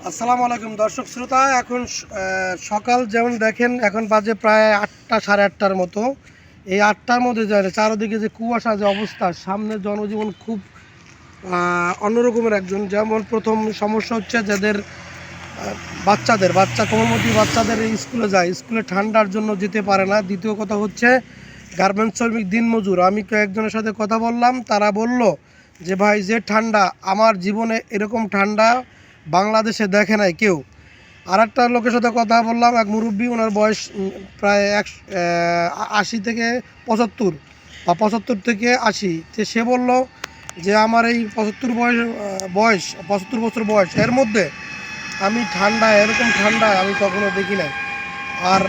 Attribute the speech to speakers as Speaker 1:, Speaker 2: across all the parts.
Speaker 1: আসসালামু আলাইকুম দর্শক শ্রোতা। এখন সকাল যেমন দেখেন, এখন বাজে প্রায় 8টা সাড়ে 8টার মতো। এই 8টার মধ্যে চারদিকে যে কুয়াশা, যে অবস্থা, সামনে জনজীবন খুব অন্যরকমের। একজন যেমন প্রথম সমস্যা হচ্ছে যাদের কোমলমতি বাচ্চাদের স্কুলে যায়, স্কুলে ঠান্ডার জন্য যেতে পারে না। দ্বিতীয় কথা হচ্ছে গার্মেন্টস শ্রমিক, দিনমজুর। আমি কয়েকজনের সাথে কথা বললাম, তারা বলল যে ভাই, যে ঠান্ডা, আমার জীবনে এরকম ঠান্ডা বাংলাদেশে দেখে নাই কেউ। আর একটা লোকের সাথে কথা বললাম, এক মুরব্বী, ওনার বয়স প্রায় 80 থেকে 75 বা 75 থেকে 80। তো সে বলল যে আমার এই 75 বছর বয়স, এর মধ্যে আমি এরকম ঠান্ডায় আমি কখনো দেখি নাই। আর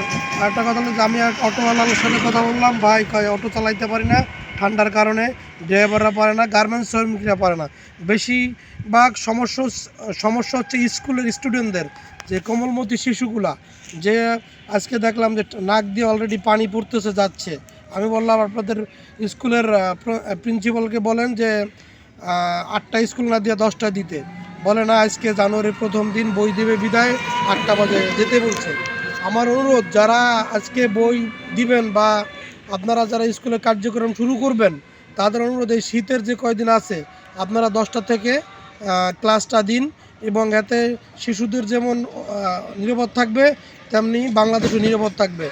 Speaker 1: একটা কথা হলো যে আমি এক অটোওয়ালার সাথে কথা বললাম, ভাই কয় অটো চালাইতে পারি না ঠান্ডার কারণে, ড্রাইভাররা পারে না, গার্মেন্টস শ্রমিকরা পারে না। বেশিরভাগ সমস্যা হচ্ছে স্কুলের স্টুডেন্টদের, যে কোমলমতি শিশুগুলা, যে আজকে দেখলাম যে নাক দিয়ে অলরেডি পানি পড়তেছে যাচ্ছে। আমি বললাম আপনাদের স্কুলের প্রিন্সিপালকে বলেন যে 8টা স্কুল না দিয়ে 10টা দিতে। বলে না, আজকে জানুয়ারির প্রথম দিন, বই দেবে বিদায়, 8টা বাজে যেতে বলছে। আমার অনুরোধ, যারা আজকে বই দিবেন বা আপনারা যারা স্কুলে কার্যক্রম শুরু করবেন, তাদের অনুরোধ, এই শীতের যে কয়দিন আছে আপনারা 10টা থেকে ক্লাসটা দিন, এবং এতে শিশুদের যেমন নিরাপদ থাকবে, তেমনি বাংলাদেশও নিরাপদ থাকবে।